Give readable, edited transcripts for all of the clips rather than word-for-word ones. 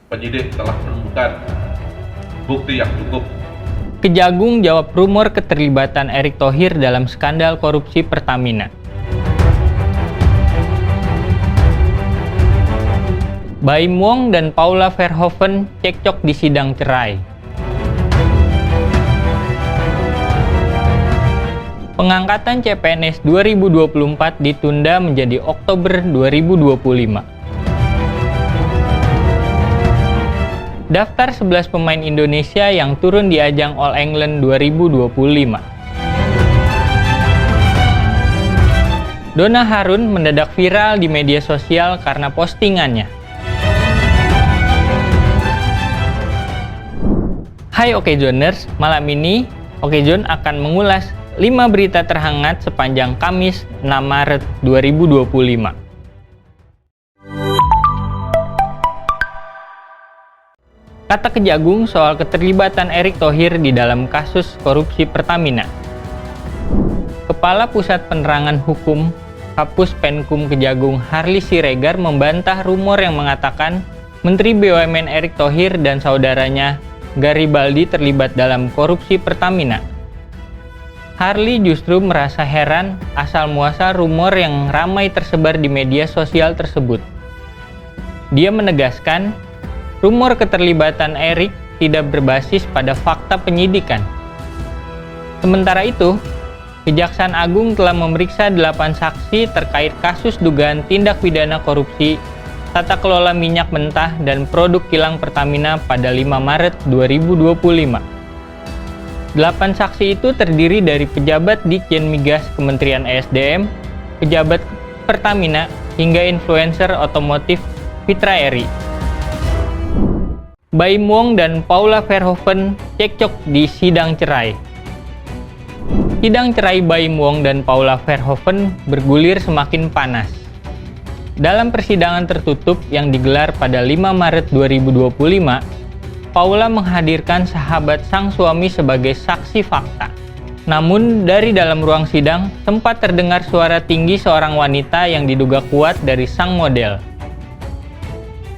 Penyidik telah menemukan bukti yang cukup. Kejagung jawab rumor keterlibatan Erick Thohir dalam skandal korupsi Pertamina. Baim Wong dan Paula Verhoeven cekcok di sidang cerai. Pengangkatan CPNS 2024 ditunda menjadi Oktober 2025. Daftar 11 pemain Indonesia yang turun di ajang All England 2025. Donna Harun mendadak viral di media sosial karena postingannya. Hai Okezoners, malam ini Okezone akan mengulas 5 berita terhangat sepanjang Kamis 6 Maret 2025. Kata Kejagung soal keterlibatan Erick Thohir di dalam kasus korupsi Pertamina. Kepala Pusat Penerangan Hukum Kapus Penkum Kejagung Harly Siregar membantah rumor yang mengatakan Menteri BUMN Erick Thohir dan saudaranya Garibaldi terlibat dalam korupsi Pertamina. Harly justru merasa heran asal muasal rumor yang ramai tersebar di media sosial tersebut. Dia menegaskan, rumor keterlibatan Erick tidak berbasis pada fakta penyidikan. Sementara itu, Kejaksaan Agung telah memeriksa 8 saksi terkait kasus dugaan tindak pidana korupsi tata kelola minyak mentah dan produk kilang Pertamina pada 5 Maret 2025. 8 saksi itu terdiri dari pejabat Ditjen Migas Kementerian ESDM, pejabat Pertamina, hingga influencer otomotif Fitra Eri. Baim Wong dan Paula Verhoeven cekcok di sidang cerai. Sidang cerai Baim Wong dan Paula Verhoeven bergulir semakin panas. Dalam persidangan tertutup yang digelar pada 5 Maret 2025, Paula menghadirkan sahabat sang suami sebagai saksi fakta. Namun, dari dalam ruang sidang sempat terdengar suara tinggi seorang wanita yang diduga kuat dari sang model.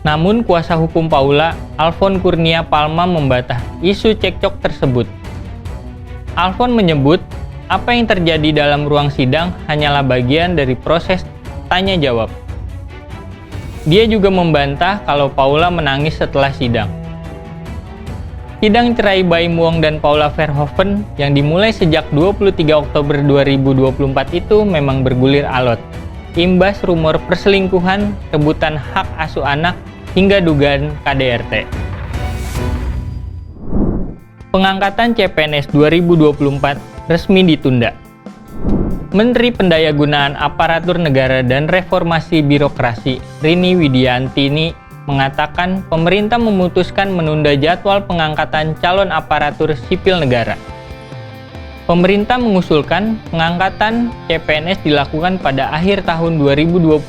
Namun, kuasa hukum Paula, Alfon Kurnia Palma, membantah isu cekcok tersebut. Alfon menyebut, apa yang terjadi dalam ruang sidang hanyalah bagian dari proses tanya-jawab. Dia juga membantah kalau Paula menangis setelah sidang. Sidang cerai Baim Wong dan Paula Verhoeven yang dimulai sejak 23 Oktober 2024 itu memang bergulir alot. Imbas rumor perselingkuhan, rebutan hak asuh anak, hingga dugaan KDRT. Pengangkatan CPNS 2024 resmi ditunda. Menteri Pendayagunaan Aparatur Negara dan Reformasi Birokrasi Rini Widiantini mengatakan pemerintah memutuskan menunda jadwal pengangkatan calon aparatur sipil negara. Pemerintah mengusulkan pengangkatan CPNS dilakukan pada akhir tahun 2025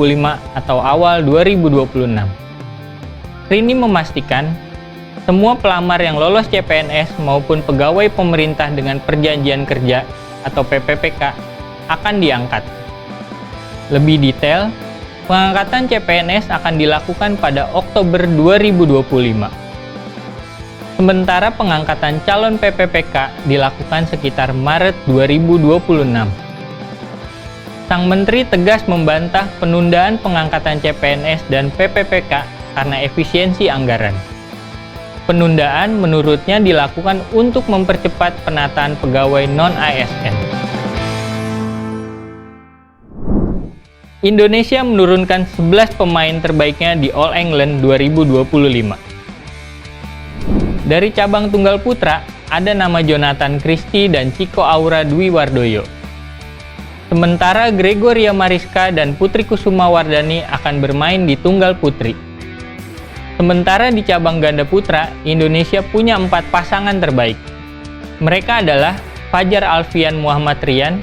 atau awal 2026. Rini memastikan, semua pelamar yang lolos CPNS maupun pegawai pemerintah dengan perjanjian kerja atau PPPK akan diangkat. Lebih detail, pengangkatan CPNS akan dilakukan pada Oktober 2025. Sementara pengangkatan calon PPPK dilakukan sekitar Maret 2026. Sang Menteri tegas membantah penundaan pengangkatan CPNS dan PPPK karena efisiensi anggaran. Penundaan menurutnya dilakukan untuk mempercepat penataan pegawai non-ASN. Indonesia menurunkan 11 pemain terbaiknya di All England 2025. Dari cabang tunggal putra, ada nama Jonathan Christie dan Chico Aura Dwi Wardoyo. Sementara Gregoria Mariska dan Putri Kusuma Wardani akan bermain di tunggal putri. Sementara di cabang ganda putra, Indonesia punya 4 pasangan terbaik. Mereka adalah Fajar Alfian Muhammad Rian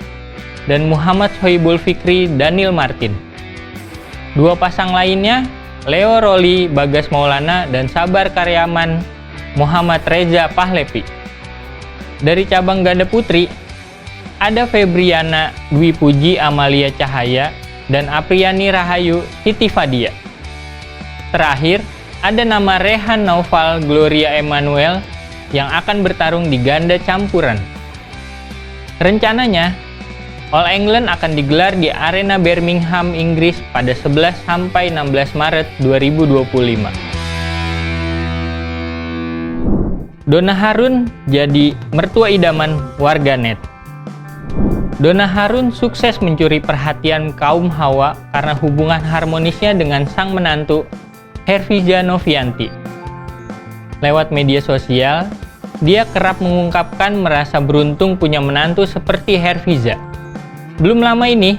dan Muhammad Sohibul Fikri Daniel Martin. 2 pasang lainnya, Leo Roli Bagas Maulana dan Sabar Karyaman Muhammad Reza Pahlevi. Dari cabang ganda putri, ada Febriana Dwi Puji Amalia Cahaya dan Apriani Rahayu Siti Fadia. Terakhir, ada nama Rehan Naufal Gloria Emmanuel yang akan bertarung di ganda campuran. Rencananya, All England akan digelar di Arena Birmingham, Inggris pada 11 sampai 16 Maret 2025. Donna Harun jadi mertua idaman warganet. Donna Harun sukses mencuri perhatian kaum Hawa karena hubungan harmonisnya dengan sang menantu, Herviza Novianti. Lewat media sosial, dia kerap mengungkapkan merasa beruntung punya menantu seperti Herviza. Belum lama ini,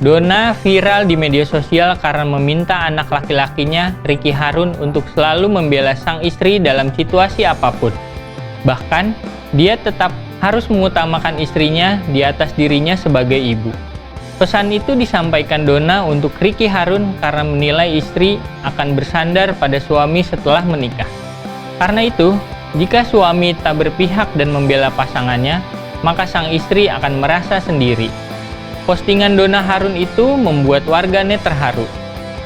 Donna viral di media sosial karena meminta anak laki-lakinya, Ricky Harun, untuk selalu membela sang istri dalam situasi apapun. Bahkan, dia tetap harus mengutamakan istrinya di atas dirinya sebagai ibu. Pesan itu disampaikan Donna untuk Ricky Harun karena menilai istri akan bersandar pada suami setelah menikah. Karena itu, jika suami tak berpihak dan membela pasangannya, maka sang istri akan merasa sendiri. Postingan Donna Harun itu membuat warganet terharu,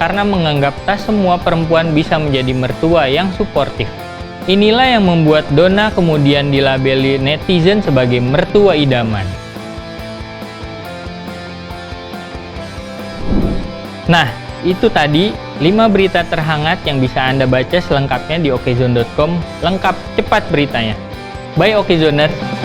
karena menganggap tak semua perempuan bisa menjadi mertua yang suportif. Inilah yang membuat Donna kemudian dilabeli netizen sebagai mertua idaman. Nah, itu tadi 5 berita terhangat yang bisa Anda baca selengkapnya di okezone.com. Lengkap cepat beritanya. Bye Okezoners!